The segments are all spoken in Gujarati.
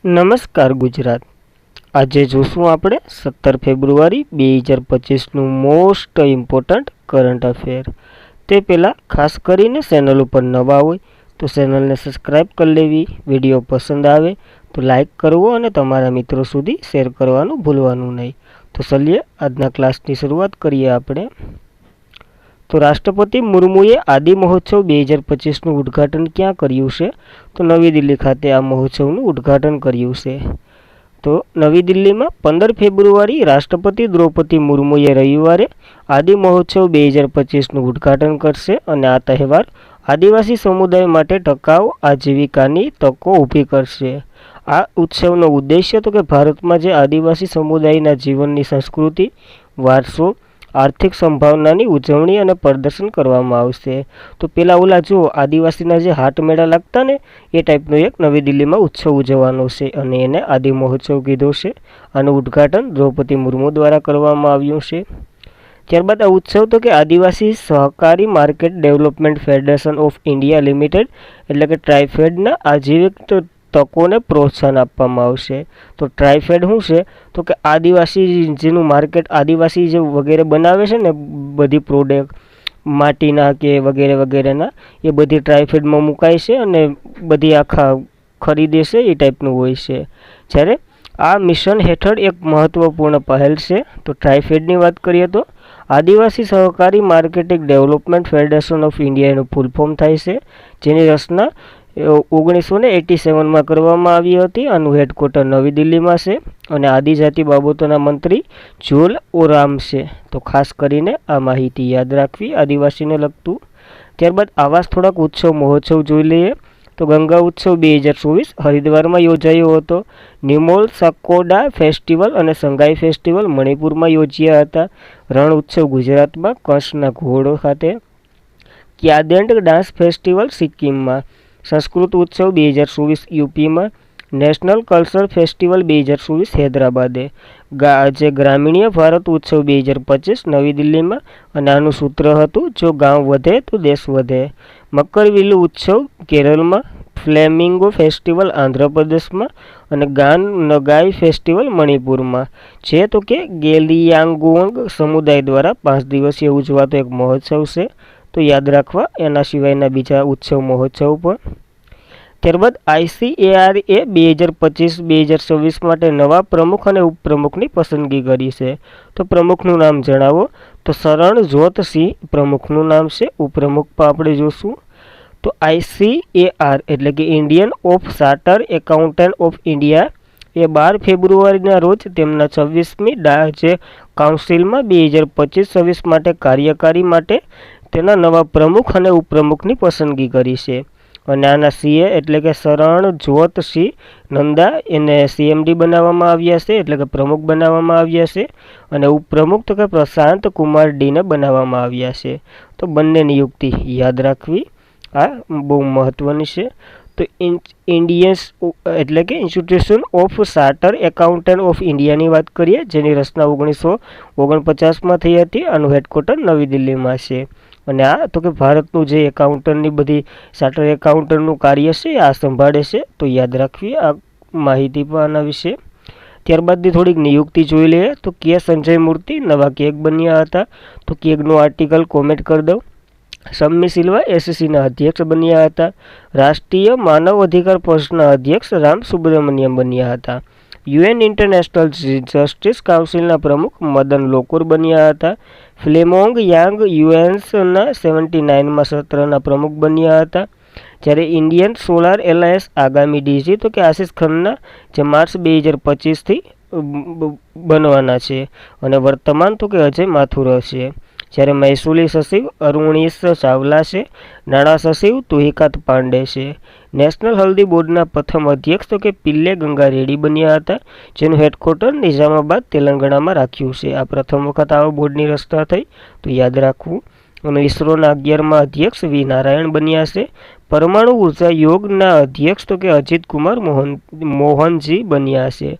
નમસ્કાર ગુજરાત। આજે જોશું આપણે 17 ફેબ્રુઆરી 2025નું મોસ્ટ ઇમ્પોર્ટન્ટ કરંટ અફેર। તે પહેલાં ખાસ કરીને ચેનલ ઉપર નવા હોય તો ચેનલને સબસ્ક્રાઈબ કરી લેવી, વિડીયો પસંદ આવે તો લાઈક કરવો અને તમારા મિત્રો સુધી શેર કરવાનું ભૂલવાનું નહીં। તો ચલીએ આજના ક્લાસની શરૂઆત કરીએ આપણે। તો રાષ્ટ્રપતિ મુર્મુએ આદિ મહોત્સવ 2025નું ઉદ્ઘાટન ક્યાં કર્યું છે? તો નવી દિલ્હી ખાતે આ મહોત્સવનું ઉદ્ઘાટન કર્યું છે। તો નવી દિલ્હીમાં 15 ફેબ્રુઆરી રાષ્ટ્રપતિ દ્રૌપદી મુર્મુએ રવિવારે આદિ મહોત્સવ 2025નું ઉદ્ઘાટન કરશે અને આ તહેવાર આદિવાસી સમુદાય માટે ટકાઉ આજીવિકાની તકો ઊભી કરશે। આ ઉત્સવનો ઉદ્દેશ્ય તો કે ભારતમાં જે આદિવાસી સમુદાયના જીવનની સંસ્કૃતિ, વારસો, આર્થિક સંભાવનાની ઉજવણી અને પ્રદર્શન કરવામાં આવશે। તો પેલા ઓલા જો આદિવાસીના જે હાટ મેળા લાગતા ને એ ટાઈપનો એક નવી દિલ્હીમાં ઉત્સવ ઉજવવાનો છે અને એને આદિ મહોત્સવ કીધો છે। આનું ઉદ્ઘાટન દ્રૌપદી મુર્મુ દ્વારા કરવામાં આવ્યું છે। ત્યારબાદ આ ઉત્સવ તો કે આદિવાસી સહકારી market development federation of India limited એટલે કે ટ્રાઇફેડના આજીવિક તકોને પ્રોત્સાહન આપવામાં આવશે। તો ટ્રાઇફેડ શું છે? તો કે આદિવાસી જેનું માર્કેટ આદિવાસી જે વગેરે બનાવે છે ને બધી પ્રોડક્ટ માટીના કે વગેરે વગેરેના એ બધી ટ્રાઇફેડમાં મુકાય છે અને બધી આખા ખરીદે છે એ ટાઈપનું હોય છે। જ્યારે આ મિશન હેઠળ એક મહત્ત્વપૂર્ણ પહેલ છે। તો ટ્રાઇફેડની વાત કરીએ તો આદિવાસી સહકારી માર્કેટિંગ ડેવલપમેન્ટ ફેડરેશન ઓફ ઇન્ડિયાનું ફૂલ ફોર્મ થાય છે, જેની રચના 1987માં કરવામાં આવી હતી। આનું હેડક્વાર્ટર નવી દિલ્હીમાં છે અને આદિજાતિ બાબતોના મંત્રી જોલ ઓરામ છે। તો ખાસ કરીને આ માહિતી યાદ રાખવી આદિવાસીને લગતું। ત્યારબાદ આવા થોડાક ઉત્સવ મહોત્સવ જોઈ લઈએ। તો ગંગા ઉત્સવ 2024 હરિદ્વારમાં યોજાયો હતો। નિમોલ સકોડા ફેસ્ટિવલ અને સંગાઈ ફેસ્ટિવલ મણિપુરમાં યોજ્યા હતા। રણ ઉત્સવ ગુજરાતમાં કચ્છના ઘોડો ખાતે। ક્યાદેન્ડ ડાન્સ ફેસ્ટિવલ સિક્કિમમાં। સંસ્કૃત ઉત્સવ 2024 યુપીમાં। નેશનલ કલ્ચરલ ફેસ્ટિવલ 2024 હૈદરાબાદે। જે ગ્રામીણ ભારત ઉત્સવ 2025 નવી દિલ્હીમાં અને આનું સૂત્ર હતું જો ગાંવ વધે તો દેશ વધે। મકરવિલ્લુ ઉત્સવ કેરળમાં। ફ્લેમિંગો ફેસ્ટિવલ આંધ્રપ્રદેશમાં અને ગાન નગાઈ ફેસ્ટિવલ મણિપુરમાં છે। તો કે ગેલિયાંગોંગ સમુદાય દ્વારા 5 દિવસીય ઉજવાતો એક મહોત્સવ છે। તો યાદ રાખવા એના સિવાયના બીજા ઉત્સવ મહોત્સવ પણ। ત્યારબાદ ICAR એ 2025-2026 માટે નવા પ્રમુખ અને ઉપપ્રમુખની પસંદગી કરી છે। તો પ્રમુખનું નામ જણાવો તો શરણજોત સિંહ પ્રમુખનું નામ છે। ઉપપ્રમુખ પણ આપણે જોશું। તો ICAR એટલે કે Indian of charter accountant of India એ 12 ફેબ્રુઆરીના રોજ તેમના 26મી જે કાઉન્સિલમાં 2025-26 માટે કાર્યકારી માટે તેના નવા પ્રમુખ અને ઉપપ્રમુખની પસંદગી કરી છે અને આના CA એટલે કે શરણજોત સિંહ નંદા એને CMD બનાવવામાં આવ્યા છે એટલે કે પ્રમુખ બનાવવામાં આવ્યા છે અને ઉપપ્રમુખ તો કે પ્રશાંત કુમાર ડીને બનાવવામાં આવ્યા છે। તો બંને નિયુક્તિ યાદ રાખવી, આ બહુ મહત્ત્વની છે। તો ઇન્ડિયન્સ એટલે કે institution of charter accountant of ઇન્ડિયાની વાત કરીએ જેની રચના 1949માં થઈ હતી। આનું હેડક્વાર્ટર નવી દિલ્હીમાં છે અને આ તો કે ભારતનું જે એકાઉન્ટન્ટની બધી ચાર્ટર એકાઉન્ટન્ટનું કાર્ય છે આ સંભાળે છે। તો યાદ રાખવી આ માહિતી પણ આના વિશે। ત્યારબાદની થોડીક નિયુક્તિ જોઈ લઈએ। તો કે સંજય મૂર્તિ નવા કેગ બન્યા હતા। તો કેગનું આર્ટિકલ કોમેન્ટ કરી દઉં। શમ્મી સિલ્વા SECના અધ્યક્ષ બન્યા હતા। રાષ્ટ્રીય માનવ અધિકાર પંચના અધ્યક્ષ રામ સુબ્રમણ્યમ બન્યા હતા। UN ઇન્ટરનેશનલ જસ્ટિસ કાઉન્સિલના પ્રમુખ મદન લોકુર બન્યા હતા। ફ્લેમોંગ યાંગ UNના 79માં સત્રના પ્રમુખ બન્યા હતા। જ્યારે ઇન્ડિયન સોલાર એલાયન્સ આગામી DG તો કે આશિષ ખન્ના જે માર્ચ 2025થી બનવાના છે અને વર્તમાન તો કે અજય માથુર છે। જ્યારે મહેસૂલી સચિવ અરુણીશ ચાવલા છે। નાણાં સચિવ તુહિકાત પાંડે છે। નેશનલ હલ્દી બોર્ડના પ્રથમ અધ્યક્ષ તો કે પિલ્લે ગંગા રેડ્ડી બન્યા હતા જેનું હેડક્વાર્ટર નિઝામાબાદ તેલંગાણામાં રાખ્યું છે। આ પ્રથમ વખત આવા બોર્ડની રચના થઈ તો યાદ રાખવું। અને ઇસરોના 11મા અધ્યક્ષ V નારાયણ બન્યા છે। પરમાણુ ઉર્જા યોગના અધ્યક્ષ તો કે અજીત કુમાર મોહનજી બન્યા છે।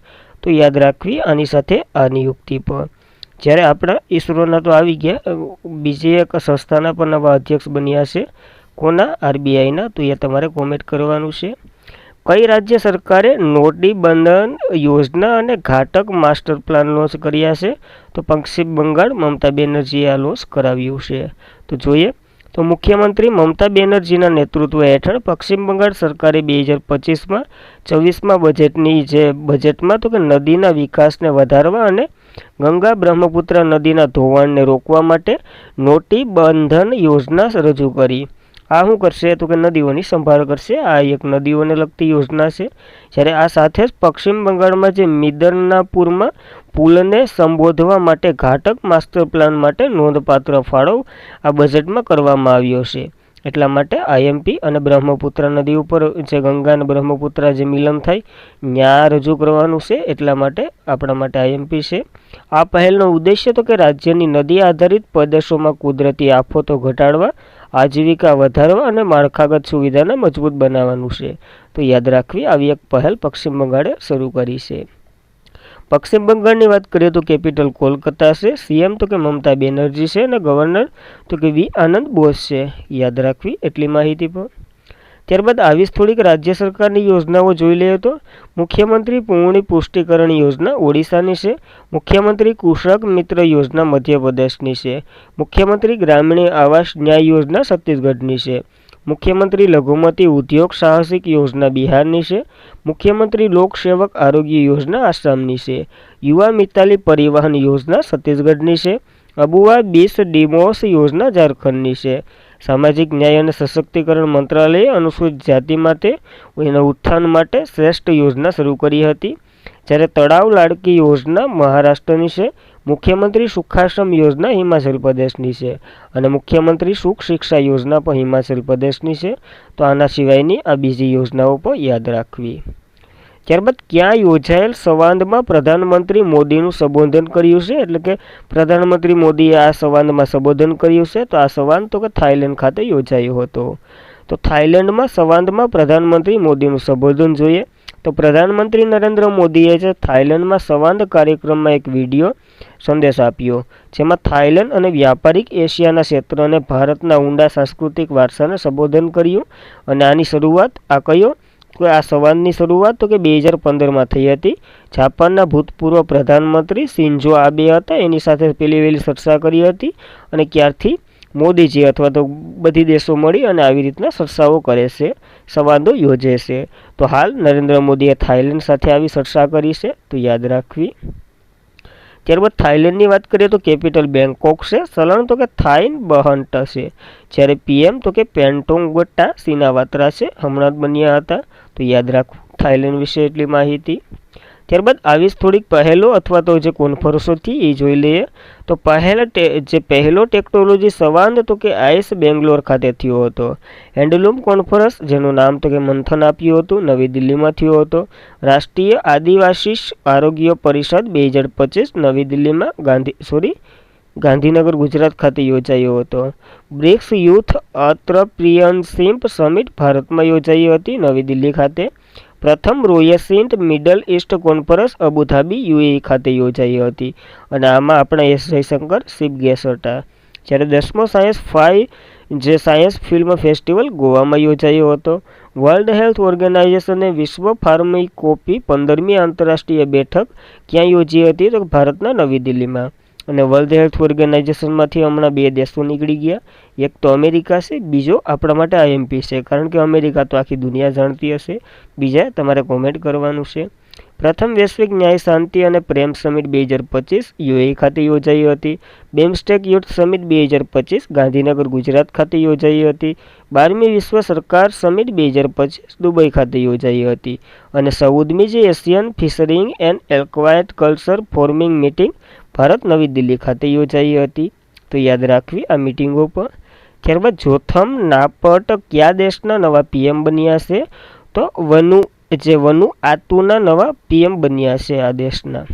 તો યાદ રાખવી આની સાથે આ નિયુક્તિ પણ। જ્યારે આપણા ઇસરોના તો આવી ગયા, બીજી એક સંસ્થાના પણ નવા અધ્યક્ષ બન્યા છે। કોના? RBIના। તો એ તમારે કોમેન્ટ કરવાનું છે। કઈ રાજ્ય સરકારે નોટિબંધન યોજના અને ઘાતક માસ્ટર પ્લાન લોન્ચ કર્યા છે? તો પશ્ચિમ બંગાળ, મમતા બેનર્જીએ આ લોન્ચ કરાવ્યું છે. તો જોઈએ તો મુખ્યમંત્રી મમતા બેનર્જીના નેતૃત્વ હેઠળ પશ્ચિમ બંગાળ સરકારે 2025-26માં બજેટમાં તો કે નદીના વિકાસને વધારવા અને ગંગા બ્રહ્મપુત્ર નદીના ધોવાણને રોકવા માટે નોટિબંધન યોજના રજૂ કરી. આ શું કરશે? તો કે નદીઓની સંભાળ કરશે. આ એક નદીઓને લગતી યોજના છે. જ્યારે આ સાથે જ પશ્ચિમ બંગાળમાં જે મિદનાપુરમાં પુલને સંબોધવા માટે ઘાતક માસ્ટર પ્લાન માટે નોંધપાત્ર ફાળો આ બજેટમાં કરવામાં આવ્યો છે. એટલા માટે આઈએમપી અને બ્રહ્મપુત્ર નદી ઉપર જે ગંગા અને બ્રહ્મપુત્ર જે મિલન થાય ત્યાં રજૂ કરવાનું છે. એટલા માટે આપણા માટે આઈએમપી છે. આ પહેલનો ઉદ્દેશ્ય તો કે રાજ્યની નદી આધારિત પ્રદેશોમાં કુદરતી આફતો ઘટાડવા, આજીવિકા વધારવા અને માળખાગત સુવિધાને મજબૂત બનાવવાનું છે. તો યાદ રાખવી, આવી એક પહેલ પશ્ચિમ બંગાળે શરૂ કરી છે. પશ્ચિમ બંગાળની વાત કરીએ તો કેપિટલ કોલકાતા છે. સીએમ તો કે મમતા બેનર્જી છે અને ગવર્નર તો કે વી આનંદ બોસ છે. યાદ રાખવી એટલી માહિતી પણ. ત્યારબાદ આવી થોડીક રાજ્ય સરકારની યોજનાઓ જોઈ લઈએ તો મુખ્યમંત્રી પૂર્ણ પુષ્ટિકરણ યોજના ઓડિશાની છે. મુખ્યમંત્રી કૃષક મિત્ર યોજના મધ્યપ્રદેશની છે. મુખ્યમંત્રી ગ્રામીણ આવાસ ન્યાય યોજના છત્તીસગઢની છે. મુખ્યમંત્રી લઘુમતી ઉદ્યોગ સાહસિક યોજના બિહારની છે. મુખ્યમંત્રી લોક સેવક આરોગ્ય યોજના આસામની છે. યુવા મિતાલી પરિવહન યોજના છત્તીસગઢની છે. અબુઆ બીસ ડિમોસ યોજના ઝારખંડની છે. સામાજિક ન્યાય અને સશક્તિકરણ મંત્રાલયે અનુસૂચિત જાતિ માટે એના ઉત્થાન માટે શ્રેષ્ઠ યોજના શરૂ કરી હતી. જ્યારે તળાવ લાડકી યોજના મહારાષ્ટ્રની છે. મુખ્યમંત્રી સુખાશ્રમ યોજના હિમાચલ પ્રદેશની છે અને મુખ્યમંત્રી સુખ શિક્ષા યોજના પણ હિમાચલ પ્રદેશની છે. તો આના સિવાયની આ બીજી યોજનાઓ પણ યાદ રાખવી. ત્યારબાદ ક્યાં યોજાયેલ સંવાદમાં પ્રધાનમંત્રી મોદીનું સંબોધન કર્યું છે? એટલે કે પ્રધાનમંત્રી મોદીએ આ સંવાદમાં સંબોધન કર્યું છે. તો આ સંવાદ તો કે થાઈલેન્ડ ખાતે યોજાયો હતો. તો થાઈલેન્ડમાં સંવાદમાં પ્રધાનમંત્રી મોદીનું સંબોધન જોઈએ તો પ્રધાનમંત્રી નરેન્દ્ર મોદીએ છે થાઈલેન્ડમાં સંવાદ કાર્યક્રમમાં એક વિડીયો સંદેશ આપ્યો, જેમાં થાઈલેન્ડ અને વ્યાપારિક એશિયાના ક્ષેત્રને ભારતના ઊંડા સાંસ્કૃતિક વારસાને સંબોધન કર્યું. અને આની શરૂઆત આ સંવાદની શરૂઆત તો કે 2015માં થઈ હતી. જાપાનના ભૂતપૂર્વ પ્રધાનમંત્રી શિન્ઝો આબે હતા, એની સાથે વહેલી ચર્ચા કરી હતી. અને ક્યારથી મોદીજી અથવા તો બધી દેશો મળી અને આવી રીતના ચર્ચાઓ કરે છે, સંવાદો યોજે છે. તો હાલ નરેન્દ્ર મોદીએ થાઈલેન્ડ સાથે આવી ચર્ચા કરી છે. તો યાદ રાખવી. ત્યારબાદ થાઈલેન્ડની વાત કરીએ તો કેપિટલ બેંકોક છે. ચલણ તો કે થાઈન બહન્ટ છે. જ્યારે પીએમ તો કે પેન્ટોંગોટ્ટા સિનાવાત્રા છે, હમણાં જ બન્યા હતા. તો યાદ રાખવું થાઈલેન્ડ વિશે એટલી માહિતી. ત્યારબાદ આવી થોડીક પહેલો અથવા તો જે કોન્ફરન્સો હતી એ જોઈ લઈએ. તો પહેલો ટેકનોલોજી સંવાદ તો કે આઈસ બેંગ્લોર ખાતે થયો હતો. હેન્ડલૂમ કોન્ફરન્સ જેનું નામ તો કે મંથન આપ્યું હતું, નવી દિલ્હીમાં થયો હતો. રાષ્ટ્રીય આદિવાસી આરોગ્ય પરિષદ 2025 નવી દિલ્હીમાં ગાંધીનગર ગુજરાત ખાતે યોજાયો હતો. બ્રિક્સ યુથ એન્ટરપ્રિન્યોરશિપ સમિટ ભારતમાં યોજાઈ હતી નવી દિલ્હી ખાતે. પ્રથમ રોયસન્ટ middle east conference Abu Dhabi UAE ખાતે યોજાઈ હતી અને આમાં આપણા એસ જયશંકર ચીફ ગેસ્ટ હતા. જ્યારે 10મો સાયન્સ ફિલ્મ ફેસ્ટિવલ ગોવામાં યોજાયો હતો. વર્લ્ડ હેલ્થ ઓર્ગેનાઇઝેશને વિશ્વ ફાર્માકોપી 15મી આંતરરાષ્ટ્રીય બેઠક ક્યાં યોજી હતી? તો ભારતના નવી દિલ્હીમાં. અને વર્લ્ડ હેલ્થ ઓર્ગેનાઇઝેશનમાંથી હમણાં 2 દેશો નીકળી ગયા. એક તો અમેરિકા છે, બીજો આપણા માટે આઈએમપી છે, કારણ કે અમેરિકા તો આખી દુનિયા જાણતી હશે. બીજા તમારે કોમેન્ટ કરવાનું છે. પ્રથમ વૈશ્વિક ન્યાય શાંતિ અને પ્રેમ સમિટ 2025 યુએઈ ખાતે યોજાઈ હતી. બેમસ્ટેક યુથ સમિટ 2025 ગાંધીનગર ગુજરાત ખાતે યોજાઈ હતી. 12મી વિશ્વ સરકાર સમિટ 2025 દુબઈ ખાતે યોજાઈ હતી. અને 14મી જે Asian fisheries and acquired culture forming meeting Bharat Navi Delhi ખાતે યોજાઈ હતી. તો યાદ રાખવી આ મિટિંગો પર. ત્યારબાદ જોથમ નાપટ કયા દેશના નવા પીએમ બન્યા છે? તો વનુઆતુના નવા પીએમ બન્યા છે આ દેશના.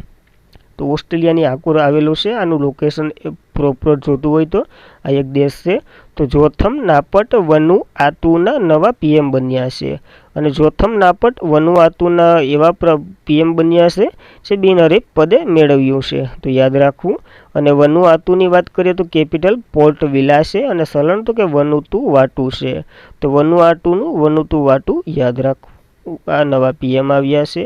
તો ઓસ્ટ્રેલિયાની આકુર આવેલું છે. આનું લોકેશન પ્રોપર જોતું હોય તો આ એક દેશ છે. તો જોથમ નાપટ વનુઆતુના નવા પીએમ બન્યા છે. અને જોથમ નાપટ વનુઆતુના એવા પીએમ બન્યા છે જે બિનહરીફ પદે મેળવ્યું છે. તો યાદ રાખવું. અને વનુઆતુની વાત કરીએ તો કેપિટલ પોર્ટ વિલા છે અને ચલણ તો કે વનુતુ વાટુ છે. તો વનુઆતુનું વનુતુ વાટુ યાદ રાખવું. આ નવા પીએમ આવ્યા છે.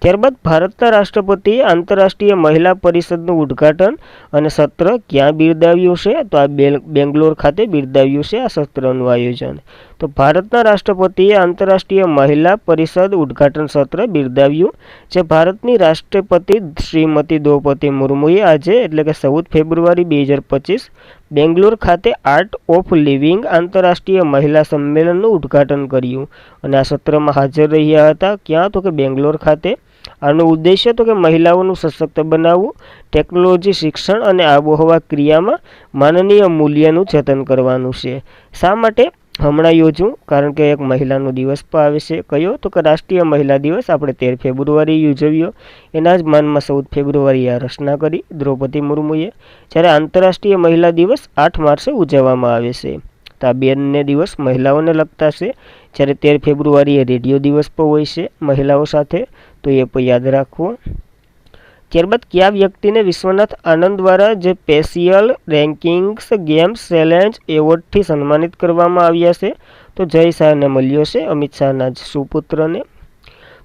ત્યારબાદ ભારતના રાષ્ટ્રપતિએ આંતરરાષ્ટ્રીય મહિલા પરિષદનું ઉદ્ઘાટન અને સત્ર ક્યાં બિરદાવ્યું છે? તો આ બેંગ્લોર ખાતે બિરદાવ્યું છે આ સત્રનું આયોજન. તો ભારતના રાષ્ટ્રપતિએ આંતરરાષ્ટ્રીય મહિલા પરિષદ ઉદ્ઘાટન સત્ર બિરદાવ્યું, જે ભારતની રાષ્ટ્રપતિ શ્રીમતી દ્રૌપદી મુર્મુએ આજે એટલે કે 14 ફેબ્રુઆરી 2025 બેંગ્લોર ખાતે આર્ટ ઓફ લિવિંગ આંતરરાષ્ટ્રીય મહિલા સંમેલનનું ઉદ્ઘાટન કર્યું અને આ સત્રમાં હાજર રહ્યા હતા. ક્યાં? તો કે બેંગ્લોર ખાતે. આનો ઉદ્દેશ્ય તો કે મહિલાઓનું સશક્ત બનાવવું, ટેકનોલોજી, શિક્ષણ અને આબોહવા ક્રિયામાં માનનીય મૂલ્યનું જતન કરવાનું છે. શા માટે હમણાં યોજવું? કારણ કે એક મહિલાનો દિવસ પણ આવે છે. કયો? તો કે રાષ્ટ્રીય મહિલા દિવસ આપણે 13 ફેબ્રુઆરી ઉજવ્યો. એના જ માનમાં 14 ફેબ્રુઆરીએ આ રચના કરી દ્રૌપદી મુર્મુએ. જ્યારે આંતરરાષ્ટ્રીય મહિલા દિવસ 8 માર્ચે ઉજવવામાં આવે છે. તો આ બંને દિવસ મહિલાઓને લગતા છે. જ્યારે 13 ફેબ્રુઆરીએ રેડિયો દિવસ પણ હોય છે મહિલાઓ સાથે, તો એ પણ યાદ રાખવો. ત્યારબાદ કયા વ્યક્તિને વિશ્વનાથ આનંદ દ્વારા જે સ્પેશિયલ રેન્કિંગ્સ ગેમ્સ ચેલેન્જ એવોર્ડથી સન્માનિત કરવામાં આવ્યા છે? તો જય શાહને મળ્યો છે, અમિત શાહના જ સુપુત્રને.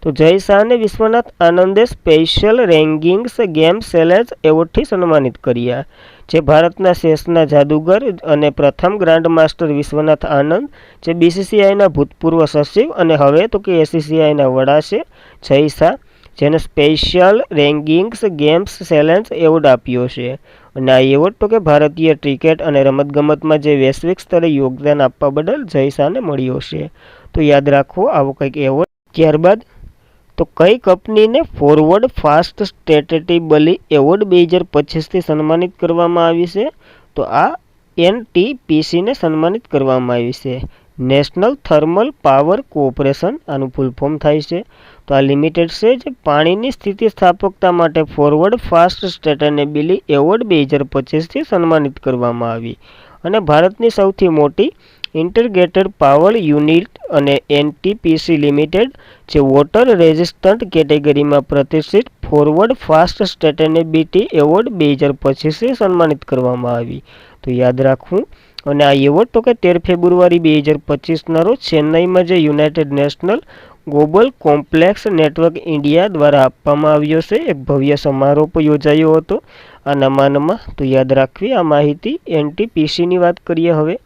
તો જય શાહને વિશ્વનાથ આનંદે સ્પેશિયલ રેન્કિંગ્સ ગેમ્સ ચેલેન્જ એવોર્ડથી સન્માનિત કર્યા. જે ભારતના શેષના જાદુગર અને પ્રથમ ગ્રાન્ડ માસ્ટર વિશ્વનાથ આનંદ, જે બીસીસીઆઈના ભૂતપૂર્વ સચિવ અને હવે તો કે એસીસીઆઈના વડા છે, જય શાહ, જેને special rankings games challenge award આપ્યો છે. અને આ એવોર્ડ તો કે ભારતીય ક્રિકેટ અને રમતગમતમાં જે વૈશ્વિક સ્તરે યોગદાન આપવા બદલ જય શાહને મળ્યો છે. તો યાદ રાખવો આવો કંઈક એવોર્ડ. ત્યારબાદ તો કઈ કંપનીને ફોરવર્ડ ફાસ્ટ સ્ટેટેબલી એવોર્ડ 2025થી સન્માનિત કરવામાં આવી છે? તો આ એનટીપીસીને સન્માનિત કરવામાં આવી છે. નેશનલ થર્મલ પાવર કોર્પોરેશન આનું ફૂલ ફોર્મ થાય છે. તો આ લિમિટેડ છે, જે પાણીની સ્થિતિસ્થાપકતા માટે ફોરવર્ડ ફાસ્ટ સ્ટેટેનેબિલી એવોર્ડ 2025થી સન્માનિત કરવામાં આવી. અને ભારતની સૌથી મોટી ઇન્ટિગ્રેટેડ પાવર યુનિટ અને એનટીપીસી લિમિટેડ, જે વોટર રેઝિસ્ટન્ટ કેટેગરીમાં પ્રતિષ્ઠિત ફોરવર્ડ ફાસ્ટ સ્ટેટેનેબિલિટી એવોર્ડ 2025થી સન્માનિત કરવામાં આવી. તો યાદ રાખવું. અને આ એવોર્ડ તો કે 13 ફેબ્રુઆરી 2025ના રોજ ચેન્નઈમાં જે United national global complex network India દ્વારા આપવામાં આવ્યો છે. એક ભવ્ય સમારોહ પણ યોજાયો હતો આના માનમાં. તો યાદ રાખવી આ માહિતી. એનટીપીસીની વાત કરીએ હવે.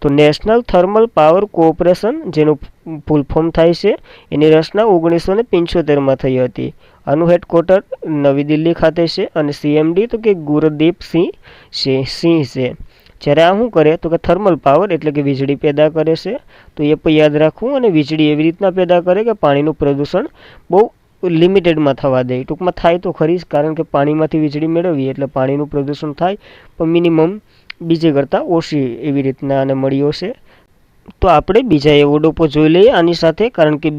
તો નેશનલ થર્મલ પાવર કોર્પોરેશન, જેનું ફૂલ ફોર્મ થાય છે, એની રચના 1975માં થઈ હતી. આનું હેડક્વાર્ટર નવી દિલ્હી ખાતે છે અને સીએમડી તો કે ગુરદીપ સિંહ છે. જ્યારે આ શું કરે? તો કે થર્મલ પાવર એટલે કે વીજળી પેદા કરે છે. તો એ પણ યાદ રાખવું. અને વીજળી એવી રીતના પેદા કરે કે પાણીનું પ્રદૂષણ બહુ લિમિટેડમાં થવા દે. ટૂંકમાં થાય તો ખરી જ, કારણ કે પાણીમાંથી વીજળી મેળવીએ એટલે પાણીનું પ્રદૂષણ થાય, પણ મિનિમમ બીજે કરતાં ઓછી એવી રીતના આને મળ્યો છે. તો આપણે બીજા એવોર્ડો પર જોઈ લઈએ આની સાથે, કારણ કે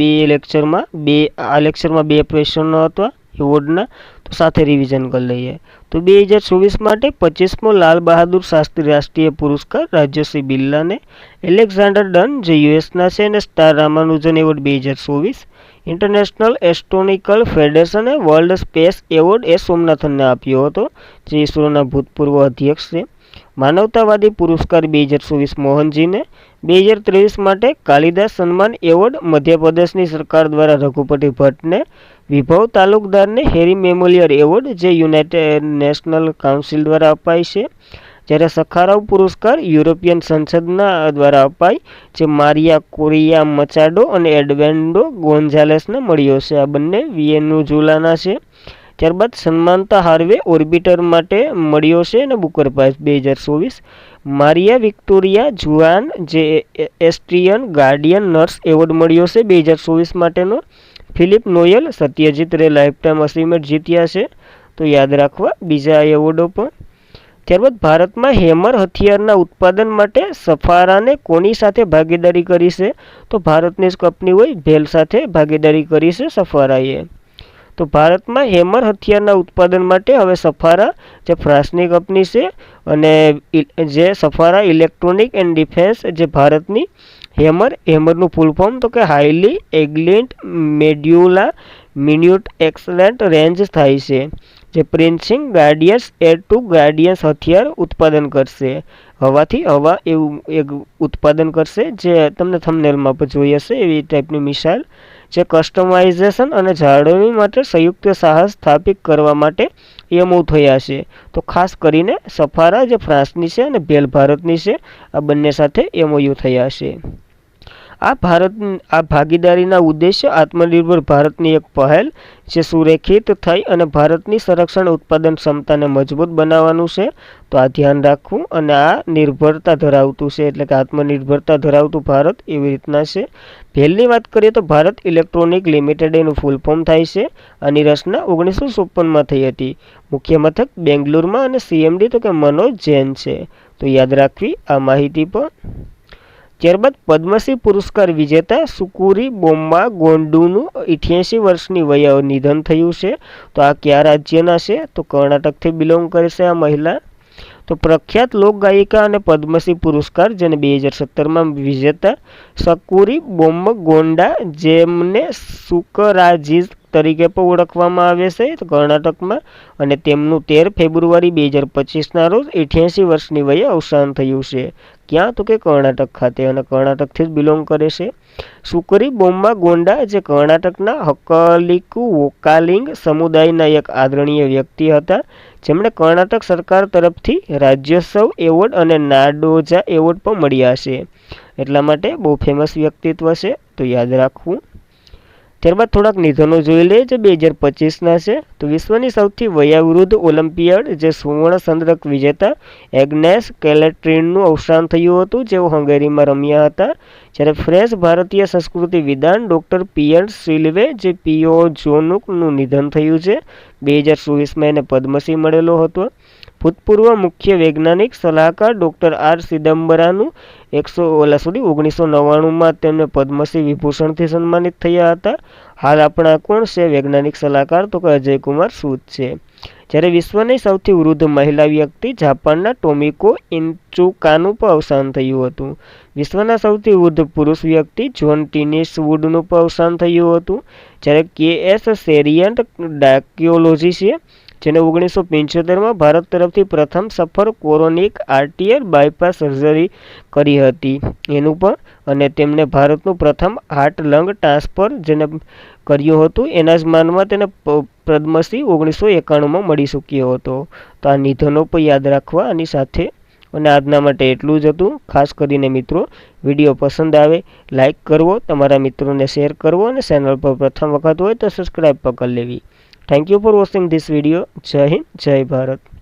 આ લેક્ચરમાં બે ક્વેશ્ચનો હતા એવોર્ડના, તો સાથે રિવિઝન કરી લઈએ. તો 2024 માટે 25મો લાલ બહાદુર શાસ્ત્રી રાષ્ટ્રીય પુરસ્કાર રાજ્યશ્રી બિરલાને, એલેક્ઝાન્ડર ડન જે યુએસના છે અને star Ramanujan award 2024, international astronomical ફેડરેશને વર્લ્ડ સ્પેસ એવોર્ડ સોમનાથનને આપ્યો હતો, જે ઇસરોના ભૂતપૂર્વ અધ્યક્ષ છે. માનવતાવાદી પુરસ્કાર 2024 મોહનજીને. 2023 માટે કાલિદાસ સન્માન એવોર્ડ મધ્યપ્રદેશની સરકાર દ્વારા રઘુપતિ ભટ્ટને. વિભવ તાલુકદારને હેરી મેમોરિયલ એવોર્ડ, જે યુનાઇટેડ નેશનલ કાઉન્સિલ દ્વારા અપાય છે. જ્યારે સખારાવ પુરસ્કાર યુરોપિયન સંસદના દ્વારા અપાય, જે મારિયા કોરિયા મચાડો અને એડવેન્ડો ગોન્ઝાલેસને મળ્યો છે. આ બંને વેનેઝુએલાના છે. ત્યારબાદ સન્માનતા હાર્વે ઓર્બિટર માટે મળ્યો છે અને Booker Prize 2024. Maria Victoria Juan જે એસ્ટ્રિયન ગાર્ડિયન નર્સ એવોર્ડ મળ્યો છે 2024 માટેનો. ફિલિપ નોયલ સત્યજીત રે લાઇફટાઈમ અચીવમેન્ટ જીત્યા છે. તો યાદ રાખવા બીજા એવોર્ડો પણ. ત્યારબાદ ભારતમાં હેમર હથિયારના ઉત્પાદન માટે સફારાને કોની સાથે ભાગીદારી કરી છે? તો ભારતની જ કંપની હોય ભેલ સાથે ભાગીદારી કરી છે સફારાએ. તો ભારતમાં હેમર હથિયારના ઉત્પાદન માટે હવે સફારા જે ફ્રાન્સની કંપની છે અને જે સફારા ઇલેક્ટ્રોનિક એન્ડ ડિફેન્સ જે ભારતની હેમરનું ફૂલ ફોર્મ તો કે highly એગ્લિન્ટ medulla minute excellent range થાય છે, જે પ્રિન્સિંગ ગાર્ડિયન્સ એર ટુ ગાર્ડિયન્સ હથિયાર ઉત્પાદન કરશે. હવાથી હવા એવું એક ઉત્પાદન કરશે, જે તમને થંબનેલમાં પણ જોઈ હશે એવી ટાઈપની મિસાઇલ. જે કસ્ટમાઇઝેશન અને જાળવણી માટે સંયુક્ત સાહસ સ્થાપિત કરવા માટે એમઓ થયા છે. તો ખાસ કરીને સફારા જે ફ્રાન્સની છે અને બેલ ભારતની છે, આ બંને સાથે એમઓયુ થયા છે. આ ભાગીદારીના ઉદ્દેશ્ય આત્મનિર્ભર ભારતની એક પહેલ જે સુરેખિત થઈ અને ભારતની સંરક્ષણ ઉત્પાદન ક્ષમતાને મજબૂત બનાવવાનું છે. તો આ ધ્યાન રાખવું, અને આ નિર્ભરતા ધરાવતું છે, એટલે કે આત્મનિર્ભરતા ધરાવતું ભારત એવી રીતના છે. ભેલની વાત કરીએ તો ભારત ઇલેક્ટ્રોનિક લિમિટેડ એનું ફૂલ ફોર્મ થાય છે. આની રચના 1956માં થઈ હતી. મુખ્ય મથક બેંગ્લોરમાં અને CMD તો કે મનોજ જૈન છે. તો યાદ રાખવી આ માહિતી પણ. ત્યારબાદ પદ્મશ્રી પુરસ્કાર વિજેતા સુકુરી બોમ્મા ગોંડુનું 88 વર્ષની વયે નિધન થયું છે. તો આ કયા રાજ્યના છે? તો કર્ણાટકથી બિલોંગ કરે છે આ મહિલા. તો પ્રખ્યાત લોકગાયિકા અને પદ્મશ્રી પુરસ્કાર જેને 2017માં વિજેતા સકુરી બોમ્મગોંડા, જેમને સુકરાજીઝ તરીકે પણ ઓળખવામાં આવે છે, તો કર્ણાટકમાં, અને તેમનું 13 ફેબ્રુઆરી 2025ના રોજ 88 વર્ષની વયે અવસાન થયું છે. ક્યાં? તો કે કર્ણાટક ખાતે, અને કર્ણાટકથી જ બિલોંગ કરે છે. સુકરી બોમ્માગોંડા જે કર્ણાટકના હક્કલિકુ વોકાલિંગ સમુદાયના એક આદરણીય વ્યક્તિ હતા, જેમણે કર્ણાટક સરકાર તરફથી રાજ્યોત્સવ એવોર્ડ અને નાડોજા એવોર્ડ પણ મળ્યા છે. એટલા માટે બહુ ફેમસ વ્યક્તિત્વ છે, તો યાદ રાખવું. ત્યારબાદ થોડાક નિધનો જોઈ લે જે 2025ના છે. તો વિશ્વની સૌથી વયોવૃદ્ધ ઓલિમ્પિયડ જે સુવર્ણ ચંદ્રક વિજેતા એગ્નેસ કેલેટ્રીનનું અવસાન થયું હતું, જેઓ હંગેરીમાં રમ્યા હતા. જ્યારે ફ્રેન્ચ ભારતીય સંસ્કૃતિ વિદ્વાન ડૉક્ટર પિયર સિલ્વે જે પિયોજોનુકનું નિધન થયું છે. 2024માં એને પદ્મશ્રી મળેલો હતો. ભૂતપૂર્વ મુખ્ય વૈજ્ઞાનિક સલાહકાર ડૉક્ટર R. સિદમ્બરાનું 1999માં તેમને પદ્મશ્રી વિભૂષણથી સન્માનિત થયા હતા. હાલ આપણા કોણ છે વૈજ્ઞાનિક સલાહકાર? તો કે અજય કુમાર સૂદ છે. જ્યારે વિશ્વની સૌથી વૃદ્ધ મહિલા વ્યક્તિ જાપાનના ટોમિકો ઇન્ચુકાનું પણ અવસાન થયું હતું. વિશ્વના સૌથી વૃદ્ધ પુરુષ વ્યક્તિ જ્હોન ટીનિસ વુડનું પણ અવસાન થયું હતું. જ્યારે KS સેરિયન્ટ ડાયકોલોજી છે, જેને 1975માં ભારત તરફથી પ્રથમ સફળ કોરોનિક આર્ટિયર બાયપાસ સર્જરી કરી હતી એનું પણ, અને તેમને ભારતનું પ્રથમ હાર્ટ લંગ ટ્રાન્સફર જેને કર્યું હતું એના જ માનમાં તેને પદ્મશ્રી 1991માં મળી ચૂક્યો હતો. તો આ નિધનો પણ યાદ રાખવા આની સાથે. અને આજના માટે એટલું જ હતું. ખાસ કરીને મિત્રો, વિડીયો પસંદ આવે લાઇક કરવો, તમારા મિત્રોને શેર કરવો, અને ચેનલ પર પ્રથમ વખત હોય તો સબસ્ક્રાઈબ પણ કરી લેવી. Thank you for watching this video. જય હિન્દ, જય ભારત.